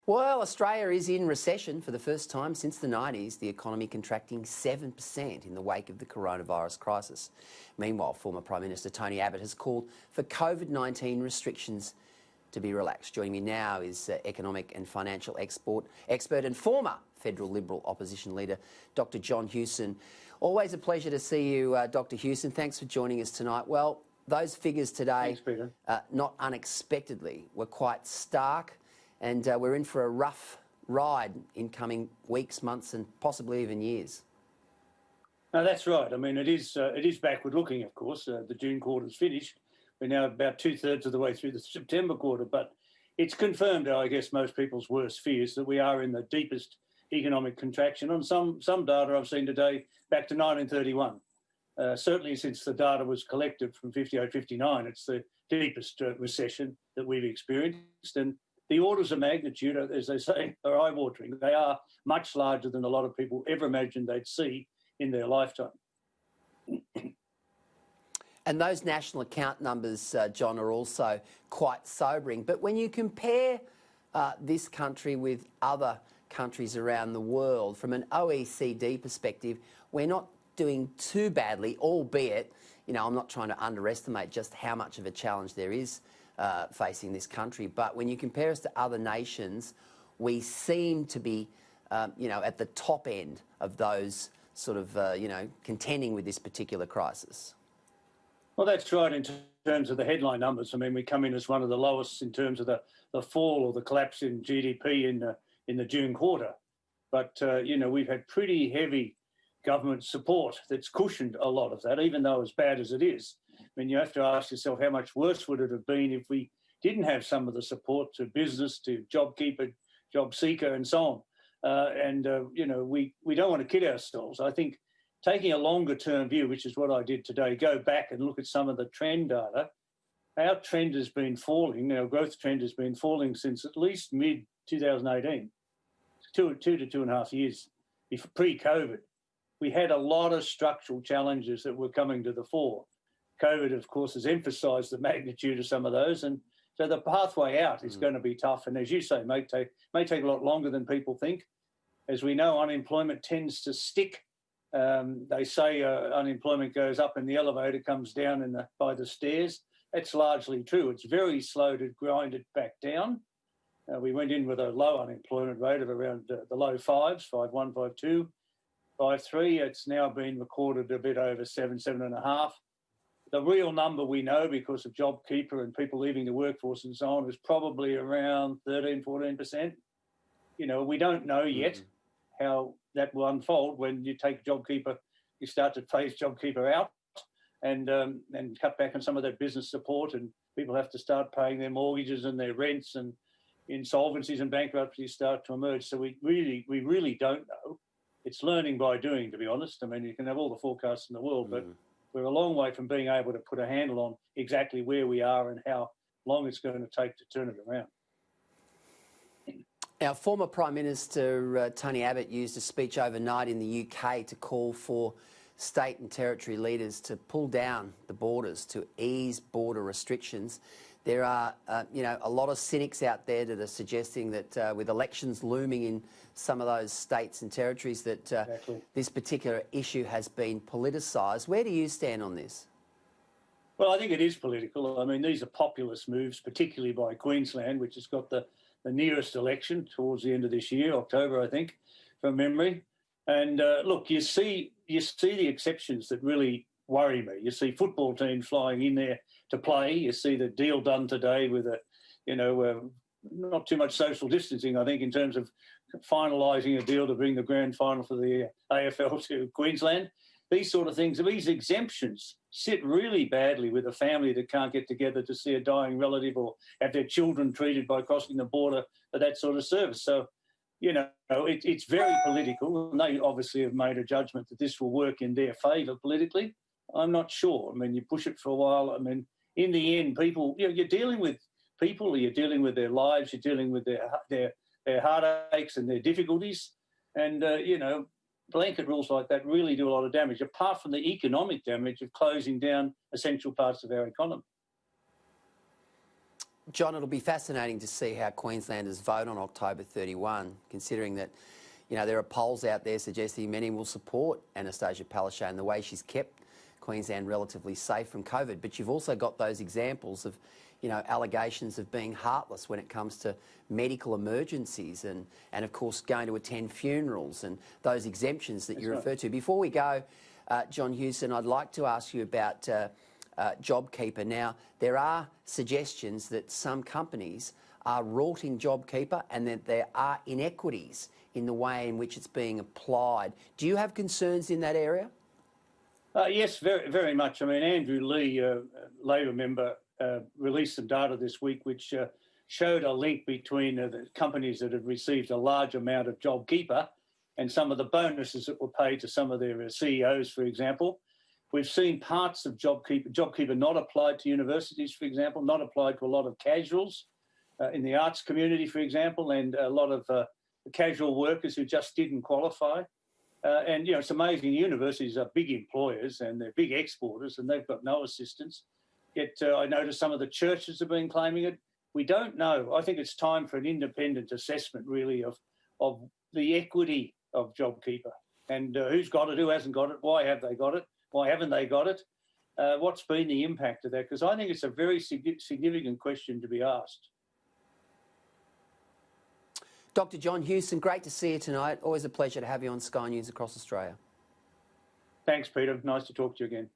Well, Australia is in recession for the first time since the 90s, the economy contracting 7% in the wake of the coronavirus crisis. Meanwhile, former Prime Minister Tony Abbott has called for COVID-19 restrictions to be relaxed. Joining me now is economic and financial expert and former federal Liberal opposition leader, Dr John Hewson. Always a pleasure to see you, Dr Hewson. Thanks for joining us tonight. Well, those figures today, not unexpectedly, were quite stark. And we're in for a rough ride in coming weeks, months and possibly even years. No, that's right. I mean, it is backward looking, of course. The June quarter's finished. We're now about 2/3 of the way through the September quarter. But it's confirmed, I guess, most people's worst fears that we are in the deepest economic contraction. On some data I've seen today, back to 1931. Certainly since the data was collected from 58-59, it's the deepest recession that we've experienced. And the orders of magnitude, as they say, are eye-watering. They are much larger than a lot of people ever imagined they'd see in their lifetime. And those national account numbers, John, are also quite sobering. But when you compare this country with other countries around the world, from an OECD perspective, we're not doing too badly, albeit, you know, I'm not trying to underestimate just how much of a challenge there is facing this country. But when you compare us to other nations, we seem to be, at the top end of those sort of, contending with this particular crisis. Well, that's right in terms of the headline numbers. I mean, we come in as one of the lowest in terms of the fall or the collapse in GDP in the June quarter. But, we've had pretty heavy government support that's cushioned a lot of that, even though as bad as it is. I mean, you have to ask yourself, how much worse would it have been if we didn't have some of the support to business, to JobKeeper, JobSeeker, and so on. We don't want to kid ourselves. I think taking a longer-term view, which is what I did today, go back and look at some of the trend data. Our trend has been falling. Our growth trend has been falling since at least mid-2018, 2 to 2.5 years pre-COVID. We had a lot of structural challenges that were coming to the fore. COVID, of course, has emphasised the magnitude of some of those, and so the pathway out is going to be tough. And as you say, may take a lot longer than people think. As we know, unemployment tends to stick. They say unemployment goes up in the elevator, comes down by the stairs. That's largely true. It's very slow to grind it back down. We went in with a low unemployment rate of around the low fives, 5.1, 5.2, 5.3. It's now been recorded a bit over 7.5. The real number we know, because of JobKeeper and people leaving the workforce and so on, is probably around 13, 14%. We don't know yet how that will unfold when you take JobKeeper, you start to phase JobKeeper out and cut back on some of that business support, and people have to start paying their mortgages and their rents, and insolvencies and bankruptcies start to emerge. So we really don't know. It's learning by doing, to be honest. I mean, you can have all the forecasts in the world, but we're a long way from being able to put a handle on exactly where we are and how long it's going to take to turn it around. Our former Prime Minister Tony Abbott used a speech overnight in the UK to call for state and territory leaders to pull down the borders, to ease border restrictions. There are, a lot of cynics out there that are suggesting that with elections looming in some of those states and territories that this particular issue has been politicised. Where do you stand on this? Well, I think it is political. I mean, these are populist moves, particularly by Queensland, which has got the nearest election towards the end of this year, October, I think, from memory. And look, you see the exceptions that really worry me. You see football teams flying in there to play. You see the deal done today with not too much social distancing, I think, in terms of finalising a deal to bring the grand final for the AFL to Queensland. These sort of things, these exemptions sit really badly with a family that can't get together to see a dying relative or have their children treated by crossing the border for that sort of service. So, it's very political, and they obviously have made a judgment that this will work in their favour politically. I'm not sure. I mean, you push it for a while. I mean, in the end, people, you're dealing with people, you're dealing with their lives, you're dealing with their heartaches and their difficulties. And, blanket rules like that really do a lot of damage, apart from the economic damage of closing down essential parts of our economy. John, it'll be fascinating to see how Queenslanders vote on October 31, considering that, you know, there are polls out there suggesting many will support Anastasia Palaszczuk and the way she's kept Queensland relatively safe from COVID. But you've also got those examples of, you know, allegations of being heartless when it comes to medical emergencies and of course, going to attend funerals and those exemptions that you refer to. Before we go, John Hewson, I'd like to ask you about JobKeeper. Now, there are suggestions that some companies are rorting JobKeeper and that there are inequities in the way in which it's being applied. Do you have concerns in that area? Yes, very, very much. I mean, Andrew Lee, Labor member, released some data this week which showed a link between the companies that have received a large amount of JobKeeper and some of the bonuses that were paid to some of their CEOs, for example. We've seen parts of JobKeeper not applied to universities, for example, not applied to a lot of casuals in the arts community, for example, and a lot of casual workers who just didn't qualify. And, you know, it's amazing. Universities are big employers and they're big exporters and they've got no assistance. Yet I noticed some of the churches have been claiming it. We don't know. I think it's time for an independent assessment, really, of the equity of JobKeeper and who's got it, who hasn't got it, why have they got it, why haven't they got it, what's been the impact of that? Because I think it's a very significant question to be asked. Dr. John Hewson, great to see you tonight. Always a pleasure to have you on Sky News across Australia. Thanks, Peter. Nice to talk to you again.